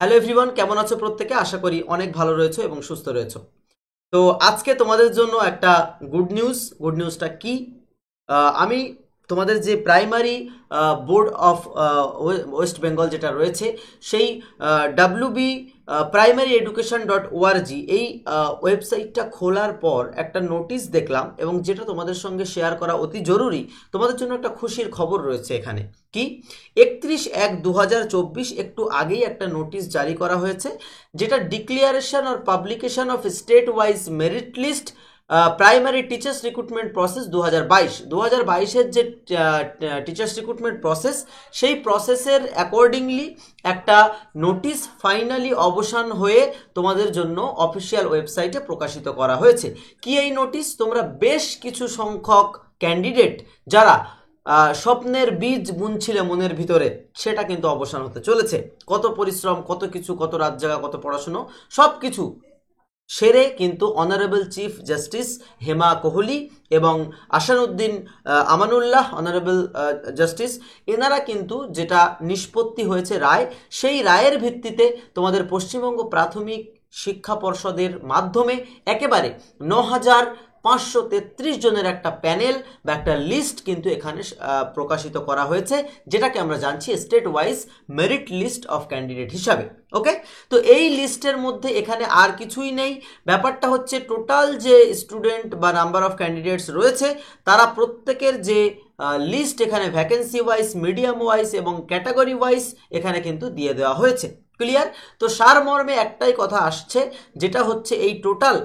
Hello everyone, কেমন আছো প্রত্যেকে? আশা করি অনেক ভালো রয়েছো এবং সুস্থ রয়েছো। তো আজকে তোমাদের জন্য একটা গুড নিউজটা কি? আমি তোমাদের যে primary board of West Bengal যেটা রয়েছে, সেই WB primary education dot ORG এই ওয়েবসাইটটা খোলার পর একটা নোটিশ দেখলাম, এবং যেটা তোমাদের সঙ্গে শেয়ার করা অতি জরুরি। তোমাদের জন্য একটা খুশির খবর রয়েছে এখানে। কি? 31/1/2024 একটু আগেই একটা নোটিশ জারি করা হয়েছে, যেটা declaration or publication of state wise merit list primary teachers recruitment process 2022 যে টিচার্স রিক্রুটমেন্ট প্রসেস, সেই প্রসেসের অ্যাকর্ডিংলি একটা নোটিশ ফাইনালি অবসান হয়ে তোমাদের জন্য অফিসিয়াল ওয়েবসাইটে প্রকাশিত করা হয়েছে। কি এই নোটিশ? তোমরা বেশ কিছু সংখ্যক ক্যান্ডিডেট যারা স্বপ্নের বীজ বুনছিলে মনের ভিতরে, সেটা কিন্তু অবসান হতে চলেছে। কত পরিশ্রম, কত কিছু, কত রাত জাগা, কত পড়াশুনো, সব কিছু সেরে কিন্তু honourable chief justice Hema Kohli এবং আসানুদ্দিন আমানুল্লাহ, অনারেবল জাস্টিস, এনারা কিন্তু যেটা নিষ্পত্তি হয়েছে রায়, সেই রায়ের ভিত্তিতে তোমাদের পশ্চিমবঙ্গ প্রাথমিক শিক্ষা পর্ষদের মাধ্যমে একেবারে 9,533 জনের একটা প্যানেল বা একটা লিস্ট কিন্তু এখানে প্রকাশিত করা হয়েছে, যেটাকে আমরা জানছি state wise merit list of candidate হিসাবে। ওকে, তো এই লিস্টের মধ্যে এখানে আর কিছুই নেই। ব্যাপারটা হচ্ছে টোটাল যে স্টুডেন্ট বা নাম্বার অফ ক্যান্ডিডেটস রয়েছে, তারা প্রত্যেকের যে লিস্ট এখানে ভ্যাকেন্সি ওয়াইজ, মিডিয়াম ওয়াইজ এবং ক্যাটাগরি ওয়াইজ এখানে কিন্তু দিয়ে দেওয়া হয়েছে। ক্লিয়ার? তো সারমর্মে একটাই কথা আসছে, যেটা হচ্ছে এই টোটাল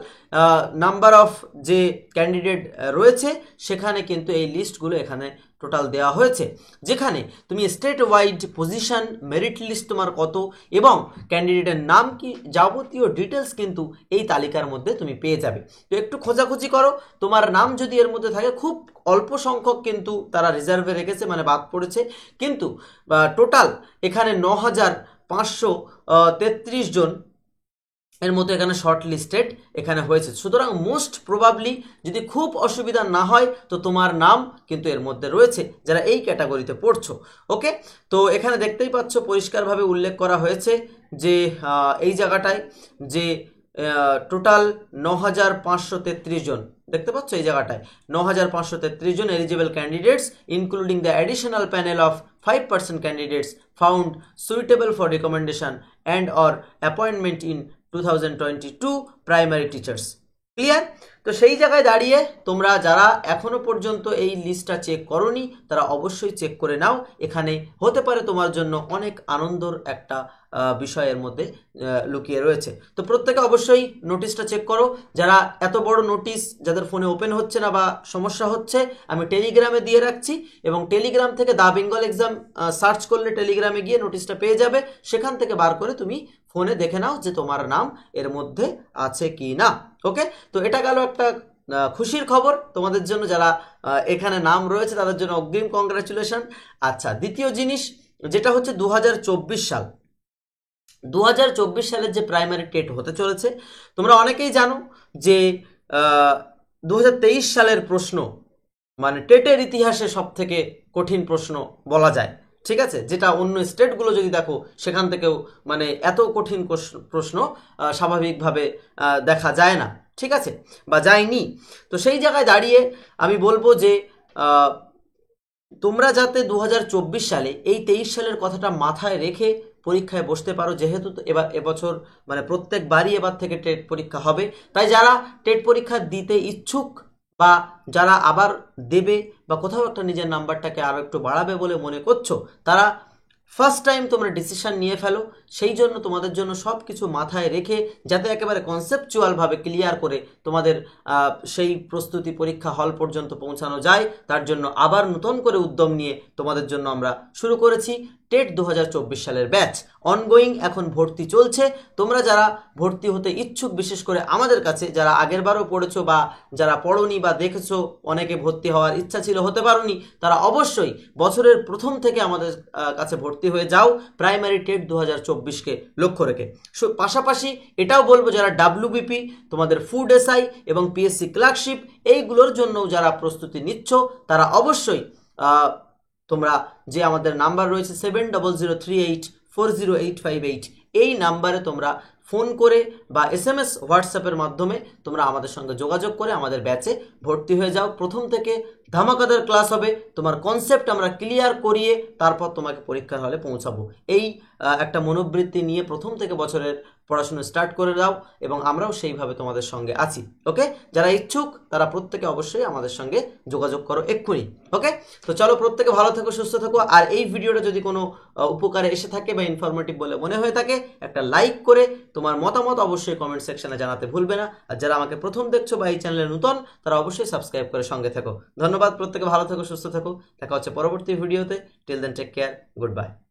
নাম্বার অফ যে ক্যান্ডিডেট রয়েছে, সেখানে কিন্তু এই লিস্টগুলো এখানে টোটাল দেওয়া হয়েছে, যেখানে তুমি state wide position, merit list তোমার কত এবং ক্যান্ডিডেটের নাম কি, যাবতীয় ডিটেলস কিন্তু এই তালিকার মধ্যে তুমি পেয়ে যাবে। তো একটু খোঁজাখুঁজি করো, তোমার নাম যদি এর মধ্যে থাকে, খুব অল্প সংখ্যক কিন্তু তারা রিজার্ভে রেখেছে, মানে বাদ পড়েছে, কিন্তু টোটাল এখানে 9,533 জন এর মতো এখানে শর্ট লিস্টেড এখানে হয়েছে। সুতরাং মোস্ট প্রবাবলি যদি খুব অসুবিধা না হয়, তো তোমার নাম কিন্তু এর মধ্যে রয়েছে যারা এই ক্যাটাগরিতে পড়ছো। ওকে, তো এখানে দেখতেই পাচ্ছ পরিষ্কারভাবে উল্লেখ করা হয়েছে যে এই জায়গাটায় যে টোটাল 9,533 জন দেখতে পাচ্ছ, এই জায়গাটায় 9,533 জন eligible candidates, including the additional panel of 5% candidates found suitable for recommendation and or appointment in 2022 primary teachers. Clear? তো সেই জায়গায় দাঁড়িয়ে তোমরা যারা এখনো পর্যন্ত এই লিস্টটা চেক করোনি, তারা অবশ্যই চেক করে নাও। এখানে হতে পারে তোমার জন্য অনেক আনন্দর একটা বিষয়ের মধ্যে লুকিয়ে রয়েছে। তো প্রত্যেকে অবশ্যই নোটিশটা চেক করো। যারা এত বড় নোটিশ যাদের ফোনে ওপেন হচ্ছে না বা সমস্যা হচ্ছে, আমি টেলিগ্রামে দিয়ে রাখছি, এবং টেলিগ্রাম থেকে দা বেঙ্গল এক্সাম সার্চ করলে টেলিগ্রামে গিয়ে নোটিশটা পেয়ে যাবে। সেখান থেকে বার করে তুমি ফোনে দেখে নাও যে তোমার নাম এর মধ্যে আছে কি না। ওকে, তো এটা গেল একটা খুশির খবর তোমাদের জন্য, যারা এখানে নাম রয়েছে তাদের জন্য অগ্রিম কংগ্রাচুলেশন। আচ্ছা, দ্বিতীয় জিনিস যেটা হচ্ছে 2024 সাল, 2024 সালের যে প্রাইমারি টেট হতে চলেছে, তোমরা অনেকেই জানো যে 2023 সালের প্রশ্ন মানে টেটের ইতিহাসে সব থেকে কঠিন প্রশ্ন বলা যায়। ঠিক আছে, যেটা অন্য স্টেটগুলো যদি দেখো, সেখান থেকেও মানে এত কঠিন প্রশ্ন স্বাভাবিকভাবে দেখা যায় না। ঠিক আছে, বা যায়নি। তো সেই জায়গায় দাঁড়িয়ে আমি বলবো যে তোমরা যাতে 2024 সালে এই 23 সালের কথাটা মাথায় রেখে পরীক্ষায় বসতে পারো, যেহেতু এবছর মানে প্রত্যেকবারই এবার থেকে টেট পরীক্ষা হবে। তাই যারা টেট পরীক্ষা দিতে ইচ্ছুক বা যারা আবার দেবে বা কোথাও একটা নিজের নাম্বারটাকে আরও একটু বাড়াবে বলে মনে করছো, তারা ফার্স্ট টাইম তোমরা ডিসিশন নিয়ে ফেলো। সেই জন্য তোমাদের জন্য সব কিছু মাথায় রেখে যাতে একেবারে কনসেপচুয়ালভাবে ক্লিয়ার করে তোমাদের সেই প্রস্তুতি পরীক্ষা হল পর্যন্ত পৌঁছানো যায়, তার জন্য আবার নতুন করে উদ্যম নিয়ে তোমাদের জন্য আমরা শুরু করেছি টেট 2024 সালের ব্যাচ। অনগোয়িং এখন ভর্তি চলছে। তোমরা যারা ভর্তি হতে ইচ্ছুক, বিশেষ করে আমাদের কাছে যারা আগেরবারও পড়েছো বা যারা পড়োনি বা দেখেছো অনেকে ভর্তি হওয়ার ইচ্ছা ছিল হতে পারোনি, তারা অবশ্যই বছরের প্রথম থেকে আমাদের কাছে ভর্তি হয়ে যাও প্রাইমারি টেট 2024কে লক্ষ্য রেখে। পাশাপাশি এটাও বলবো, যারা ডাব্লিউবিপি, তোমাদের ফুড এসআই এবং পিএসসি ক্লার্কশিপ এইগুলোর জন্য যারা প্রস্তুতি নিচ্ছ, তারা অবশ্যই তোমরা যে আমাদের নাম্বার রয়েছে 700384 40858 এই নাম্বারে তোমরা ফোন করে বা SMS হোয়াটসঅ্যাপের মাধ্যমে তোমরা আমাদের সঙ্গে যোগাযোগ করে আমাদের ব্যাচে ভর্তি হয়ে যাও। প্রথম থেকে ধামাকাদার ক্লাস হবে, তোমার কনসেপ্ট আমরা ক্লিয়ার করিয়ে তারপর তোমাকে পরীক্ষার হলে পৌঁছাবো। এই একটা মনোবৃত্তি নিয়ে প্রথম থেকে বছরের পড়াশোনা স্টার্ট করে দাও এবং আমরাও সেইভাবে তোমাদের সঙ্গে আছি। ওকে, যারা ইচ্ছুক তারা প্রত্যেকে অবশ্যই আমাদের সঙ্গে যোগাযোগ করো এক্ষুনি। ওকে, তো চলো প্রত্যেকে ভালো থেকো, সুস্থ থেকো। আর এই ভিডিওটা যদি কোনো উপকারে এসে থাকে বা ইনফরমেটিভ বলে মনে হয়ে থাকে, একটা লাইক করে তোমার মতামত অবশ্যই কমেন্ট সেকশনে জানাতে ভুলবে না। আর যারা আমাকে প্রথম দেখছো বা এই চ্যানেলে নতুন, তারা অবশ্যই সাবস্ক্রাইব করে সঙ্গে থেকো। ধন্যবাদ, প্রত্যেকে ভালো থেকো, সুস্থ থেকো। দেখা হচ্ছে পরবর্তী ভিডিওতে। Till then take care, good by.